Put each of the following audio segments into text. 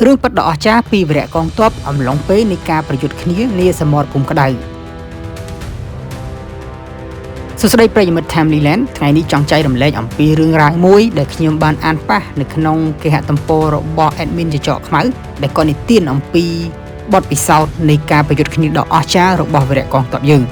រឿងប៉ັດដ៏អស្ចារ្យពីវីរៈកងទ័ពអំឡុងពេលនៃការប្រយុទ្ធគ្នានាសមរភូមិក្តៅសួស្តីប្រិយមិត្ត Timeland ថ្ងៃនេះចង់ចែករំលែកអំពីរឿងរ៉ាវមួយដែលខ្ញុំបានអានប៉ះនៅក្នុងគេហទំព័ររបស់ admin ចចកខ្មៅដែលគាត់និទានអំពីបទពិសោធន៍នៃការប្រយុទ្ធគ្នាដ៏អស្ចារ្យរបស់វីរៈកងទ័ពយើង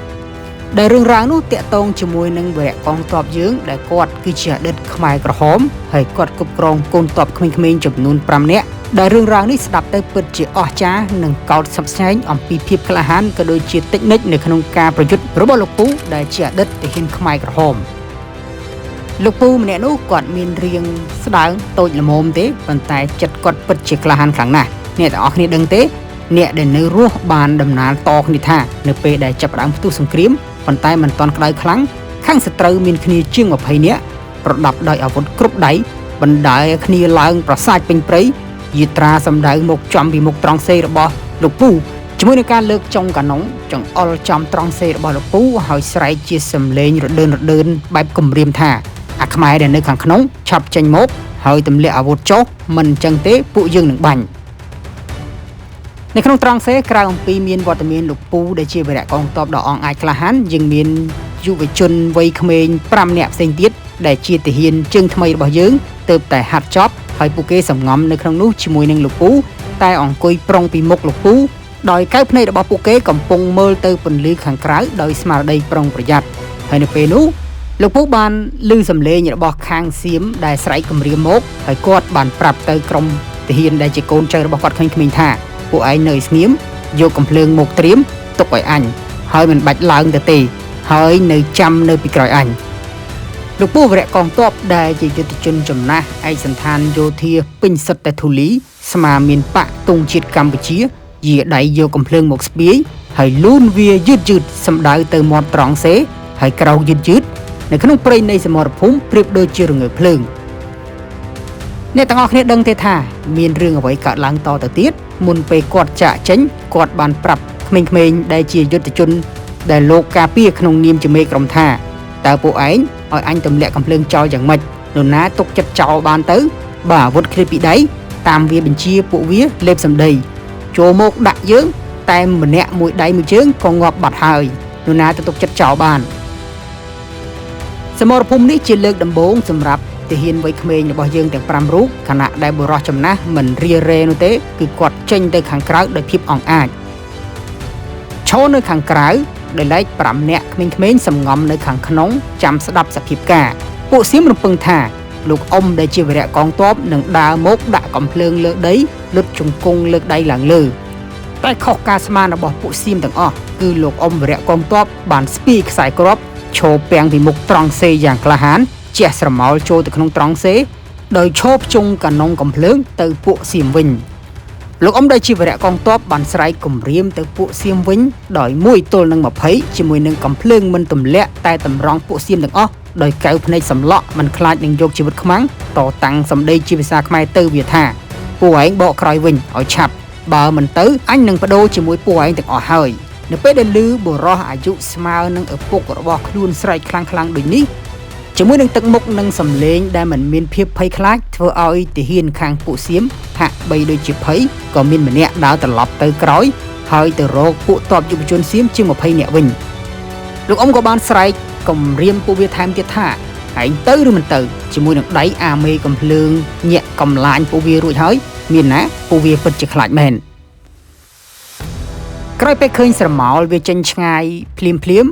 ដែលរឿងរ៉ាវនោះតាក់ទងជាមួយនឹងវីរៈកងទ័ពយើងដែលគាត់គឺជាអតីតខ្មែរក្រហមហើយគាត់គ្រប់គ្រងកូនទ័ពក្មេងៗចំនួន5នាក់ដែលរឿងរ៉ាវនេះស្ដាប់ទៅពិតជាអស្ចារ្យនិងកោតសឹកស្នែងអំពីភាពក្លាហានក៏ដូចជាតិចនិចនៅក្នុងការប្រយុទ្ធរបស់លោកពូដែលជាអតីតទាហានខ្មែរក្រហមលោកពូម្នាក់នោះគាត់មានរាងស្ដើងតូចល្មមទេប៉ុន្តែចិត្តគាត់ពិតជាក្លាហានខ្លាំងណាស់អ្នកទាំងអស់គ្នាដឹងទេអ្នកដែលនៅរស់បានដំណើរតគ្នាថានៅពេលដែលចាប់ផ្ដើមផ្ទុះសង្គ្រាមប៉ុន្តែមិនទាន់ក្តៅខ្លាំងខាងសត្រូវមានគ្នាជាង20នាក់ប្រដាប់ដោយអាវុធគ្រប់ដៃបណ្ដាលគ្នាឡើងប្រសាចពេញព្រៃយាត្រាសម្ដៅមកចំពីមុខត្រង់សេរបស់លោកពូជាមួយនឹងការលើកចុងកាណុងចង្អុលចំត្រង់សេរបស់លោកពូហើយស្រែកជាសំឡេងរដើនបែបគំរាមថាអាខ្មែរដែលនៅខាងក្នុងឆាប់ចេញមកហើយទម្លាក់អាវុធចុះមិនអញ្ចឹងទេពួកយើងនឹងបាញ់នៅក្នុងត្រង់សេក្រៅអំពីមានវត្តមានលោកពូដែលជាវីរៈកងទ័ពដ៏អង់អាចក្លាហានយើងមានយុវជនវ័យក្មេង5នាក់ផ្សេងទៀតដែលជាទាហានជើងថ្មីរបស់យើងទើបតែហាត់ចប់ហើយពួកគេសំងំនៅក្នុងនោះជាមួយនឹងលោកពូតែអង្គុយប្រុងពីមុខលោកពូដោយកែវភ្នែករបស់ពួកគេកំពុងមើលទៅពន្លឺខាងក្រៅដោយស្មារតីប្រុងប្រយ័ត្នហើយនៅពេលនោះលោកពូបានឮសំឡេងរបស់ខាងសៀមដែលស្រែកគំរាមមកហើយគាត់បានប្រាប់ទៅក្រុមទាហានដែលជាកូនចៅរបស់គាត់ក្មេងៗថាពួកឯងនៅស្ងៀមយកកំភ្លើងមកត្រៀមទុកឲ្យអញហើយមិនបាច់ឡើងទៅទេហើយនៅចាំនៅពីក្រោយអញលោកពូវីរៈកងទ័ពដែលជាយុទ្ធជនចំណាស់ឯកសណ្ឋានយោធាពេញសិទ្ធតែធូលីស្មាមានបកទង់ជាតិកម្ពុជាយាដៃយកកំភ្លើងមកស្ពាយហើយលូនវាយឺតសម្ដៅទៅមាត់ត្រង់សេហើយក្រោកយឺតនៅក្នុងព្រៃនៃសមរភូមិប្រៀបដូចជារងើកភ្លើងអ្នកទាំងអស់គ្នាដឹងទេថាមានរឿងអ្វីកើតឡើងតទៅទៀតមុនពេលគាត់ចាក់ចេញគាត់បានប្រាប់ក្មេងៗដែលជាយុទ្ធជនដែលលោកការពារក្នុងនាមជាមេក្រុមថាតើពួកឯងឲ្យអញទម្លាក់កំភ្លើងចោលយ៉ាងម៉េចនរណាទុកចិត្តចោលបានទៅបើអាវុធឃ្លាតពីដៃតាមវាបញ្ជាពួកវាលេបសម្ដីចូលមកដាក់យើងតែម្នាក់មួយដៃមួយជើងក៏ងាប់បាត់ហើយនរណាទៅទុកចិត្តចោលបានសមរភូមិនេះជាលើកដំបូងសម្រាប់ទាហានវ័យក្មេងរបស់យើងទាំង5រូបខណៈដែលបុរសចំណាស់មិនរារែនោះទេគឺគាត់ចេញទៅខាងក្រៅដោយភាពអង់អាចឈរនៅខាងក្រៅដោយឡែក5នាក់ក្មេងៗសំងំនៅខាងក្នុងចាំស្ដាប់សភាពការពួកសៀមរំពឹងថាលោកអ៊ំដែលជាវីរៈកងទ័ពនឹងដើរមកដាក់កំភ្លើងលើដីលុតជង្គង់លើកដៃឡើងលើតែខុសការស្មានរបស់ពួកសៀមទាំងអស់គឺលោកអ៊ំវីរៈកងទ័ពបានស្ពាយខ្សែគ្រាប់ឈរពាំងពីមុខត្រង់សេយ៉ាងក្លាហានជះស្រមោលចូលទៅក្នុងត្រង់សេដោយឈប់ជុងកាណុងកំភ្លើងទៅពួកសៀមវិញលោកអ៊ំដែលជាវីរៈកងទ័ពបានស្រែកគំរាមទៅពួកសៀមវិញដោយ1ទល់នឹង20ជាមួយនឹងកំភ្លើងមិនទម្លាក់តែតម្រង់ពួកសៀមទាំងអស់ដោយកែវភ្នែកសម្លក់មិនខ្លាចនឹងយកជីវិតខ្មាំងតតាំងសម្ដីជាភាសាខ្មែរទៅវាថាពួកឯងបកក្រោយវិញឲ្យឆាប់បើមិនទៅអញនឹងបដូរជាមួយពួកឯងទាំងអស់ហើយនៅពេលដែលឮបុរសអាយុស្មើនឹងឪពុករបស់ខ្លួនស្រែកខ្លាំងៗដូចនេះជាមួយនឹងទឹកមុខនិងសម្លេងដែលមិនមានភាពភ័យខ្លាចធ្វើឲ្យទាហានខាងពួកសៀមហាក់បីដូចជាភ័យក៏មានម្នាក់ដើរត្រឡប់ទៅក្រោយហើយទៅរកពួកទ័ពយុវជនសៀមជាង20នាក់វិញលោកអ៊ំក៏បានស្រែកគំរាមពួកវាថែមទៀតថាឯងទៅឬមិនទៅជាមួយនឹងដៃអាមេកំភ្លើងញាក់កំឡាញពួកវារួចហើយមានណាពួកវាពិតជាខ្លាចមែនក្រោយពេលឃើញស្រមោលវាចេញឆ្ងាយភ្លាម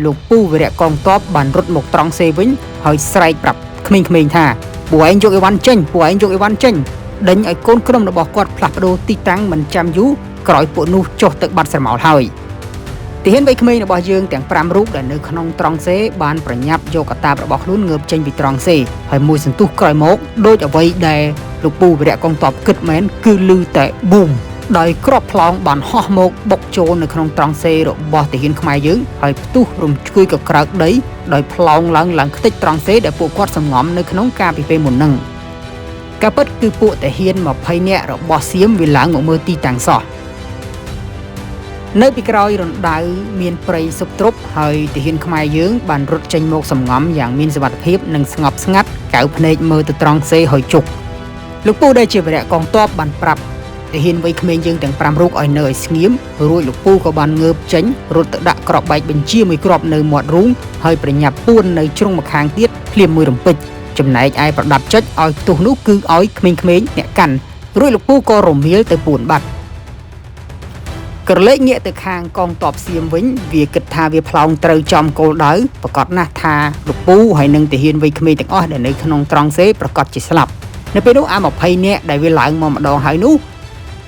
លោកពូវីរៈកងទ័ពបានរត់មកត្រង់សេវិញហើយស្រែកប្រាប់ក្មេងៗថាពួកឯងយកអីវ៉ាន់ចេញដេញឲ្យកូនក្រុមរបស់គាត់ផ្លាស់ប្ដូរទីតាំងមិនចាំយូរក្រោយពួកនោះចុះទៅបាត់ស្រមោលហើយទាហានវ័យក្មេងរបស់យើងទាំង5រូបដែលនៅក្នុងត្រង់សេបានប្រញាប់យកកាតាបរបស់ខ្លួនងើបចេញពីត្រង់សេហើយមួយសន្ទុះក្រោយមកដូចអ្វីដែលលោកពូវីរៈកងទ័ពគិតមែនគឺឮតែប៊ូមដោយគ្រាប់ផ្លោងបានហោះមកបុកចូលនៅក្នុងត្រង់សេរបស់ទាហានខ្មែរយើងហើយផ្ទុះរំជួយកក្រើកដីដោយផ្លោងឡើងខ្ទេចត្រង់សេដែលពួកគាត់សំងំនៅក្នុងការពីពេលមុននឹងការពិតគឺពួកទាហាន20នាក់របស់សៀមវាឡើងមកមើលទីតាំងសោះនៅពីក្រោយរណ្ដៅមានព្រៃសុបទ្រប់ហើយទាហានខ្មែរយើងបានរត់ចេញមកសំងំយ៉ាងមានសុវត្ថិភាពនិងស្ងប់ស្ងាត់កៅភ្នែកមើលទៅត្រង់សេហើយជុកលោកពូដែលជាវីរៈកងទ័ពបានប្រាប់ ទាហានវ័យក្មេងយើងទាំង5រូបឲ្យនៅឲ្យស្ងៀមរួចលោកពូក៏បានងើបចេញរត់ទៅដាក់ក្របបែកបញ្ជាមួយគ្រាប់នៅមាត់រូងហើយប្រញាប់ពួននៅជ្រុងម្ខាងទៀតភ្លាមមួយរំពេចចំណែកឯប្រដាប់ចុចឲ្យផ្ទុះនោះគឺឲ្យក្មេងៗអ្នកកាន់រួចលោកពូក៏រមៀលទៅពួនបាត់ក្រឡេកងាកទៅខាងកងទ័ពសៀមវិញវាគិតថាវាផ្លោងត្រូវចំគោលដៅប្រកាសណាស់ថាលោកពូហើយនឹងទាហានវ័យក្មេងទាំងអស់ដែលនៅក្នុងត្រង់សេប្រកាសជាស្លាប់នៅពេលនោះអា20នាក់ដែលវាឡើងមកម្ដងហើយនោះ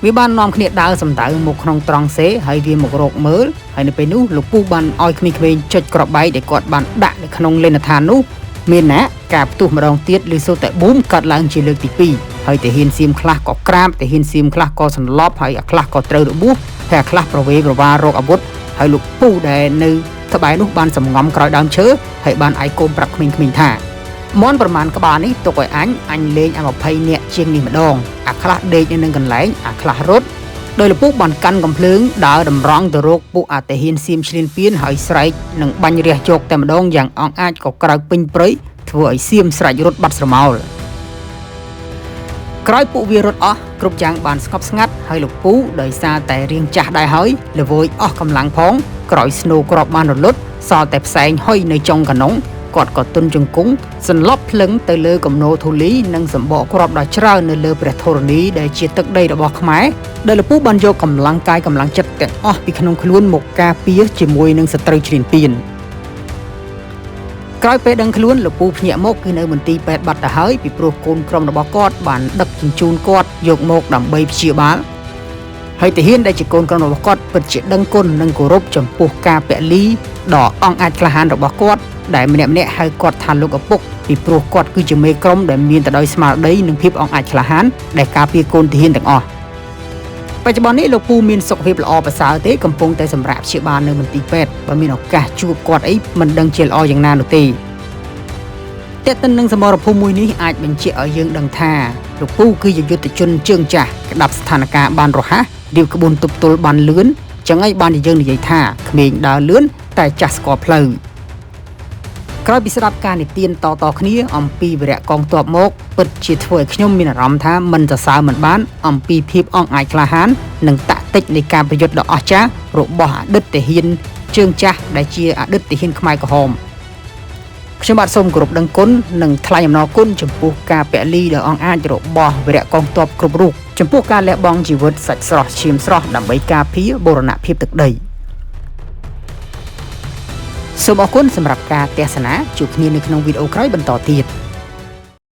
វាបាននាំគ្នាដើរសម្ដៅមកក្នុងត្រង់សេហើយវាមករកមើលហើយនៅពេលនោះលោកពូបានឲ្យក្មេងៗចុចក្របបែកដែលគាត់បានដាក់នៅក្នុងលេនដ្ឋាននោះមានណាការផ្ទុះម្ដងទៀតឬសូតែប៊ូមកាត់ឡើងជាលើកទី2ហើយទាហានសៀមខ្លះក៏ក្រាបទាហានសៀមខ្លះក៏សន្លប់ហើយអាខ្លះក៏ត្រូវរបួសហើយអាខ្លះប្រវេប្រវាររកអាវុធហើយលោកពូដែលនៅក្បែរនោះបានសំងំក្រោយដើមឈើហើយបានឯកូនប្រាប់ក្មេងៗថាមន់ប្រមាណក្បាលនេះទុកឲ្យអញលេងអា20នាក់ជាងនេះម្ដងអាខ្លះដេកនៅនឹងកន្លែងអាខ្លះរត់ដោយលោកពូបានកាន់កំភ្លើងដើរតម្រង់ទៅរកពួកអាទាហានសៀមឈ្លានពានហើយស្រែកនឹងបាញ់រះជោគតែម្ដងយ៉ាងអង្អាចក៏ក្រៅពេញព្រៃធ្វើឲ្យសៀមស្រែករត់បាត់ស្រមោលក្រោយពួកវារត់អស់គ្រប់យ៉ាងបានស្ងប់ស្ងាត់ហើយលោកពូដោយសារតែរៀងចាស់ដែរហើយល្វើយអស់កម្លាំងផងក្រោយស្នូគ្រាប់បានរលត់សល់តែផ្សែងហុយនៅចុងកណ្ដុងគាត់ក៏ទុនជង្គង់សន្លប់ភ្លឹងទៅលើគំនោធូលីនិងសម្បកគ្រាប់ដ៏ច្រើននៅលើព្រះធរណីដែលជាទឹកដីរបស់ខ្មែរដែលលោកពូបានយកកម្លាំងកាយកម្លាំងចិត្តទាំងអស់ពីក្នុងខ្លួនមកការពារជាមួយនឹងសត្រូវឈ្លានពានក្រោយពេលដឹងខ្លួនលោកពូភ្ញាក់មកគឺនៅមន្ទីរពេទ្យបាត់ទៅហើយពីព្រោះកូនក្រុមរបស់គាត់បានដឹកជញ្ជូនគាត់យកមកដើម្បីព្យាបាលហើយទាហានដែលជាកូនក្រុមរបស់គាត់ពិតជាដឹងគុណនិងគោរពចំពោះការពលីដ៏អង់អាចក្លាហានរបស់គាត់ដែលម្នាក់ហៅគាត់ថាលោកឪពុកពីព្រោះគាត់គឺជាមេក្រុមដែលមានទៅដោយស្មារតីនិងភាពអង់អាចក្លាហានដែលការពារកូនទាហានទាំងអស់បច្ចុប្បន្ននេះលោកពូមានសុខភាពល្អប្រសើរទេកំពុងតែសម្រាប់ព្យាបាលនៅមន្ទីរពេទ្យបើមានឱកាសជួបគាត់អីមិនដឹងជាល្អយ៉ាងណានោះទេតែទិននឹងសមរភូមិមួយនេះអាចបញ្ជាក់ឲ្យយើងដឹងថាលោកពូគឺជាយុទ្ធជនជើងចាស់ក្តាប់ស្ថានភាពបានរហ័សរៀបក្បួនទប់ទល់បានលឿនចឹងឯងបានយើងនិយាយថាក្មេងដើរលឿនតែចាស់ស្គាល់ផ្លូវក្រោយពីស្ដាប់ការនិទានតគ្នាអំពីវីរៈកងទ័ពមកពិតជាធ្វើឲ្យខ្ញុំមានអារម្មណ៍ថាមិនសរសើរមិនបានអំពីភាពអង់អាចក្លាហាននិងតាក់ទិចនៃការប្រយុទ្ធដ៏អស្ចារ្យរបស់អតីតទាហានជើងចាស់ដែលជាអតីតទាហានខ្មែរក្រហមខ្ញុំបាទសូមគោរពដឹងគុណនិងថ្លែងអំណរគុណចំពោះការពលីដ៏អង់អាចរបស់វីរៈកងទ័ពគ្រប់រូបចំពោះការលះបង់ជីវិតសាច់ស្រស់ឈាមស្រស់ដើម្បីការពារបូរណភាពទឹកដីសូមអរគុណសម្រាប់ការទស្សនាជួបគ្នានៅក្នុងវីដេអូក្រោយបន្តទៀត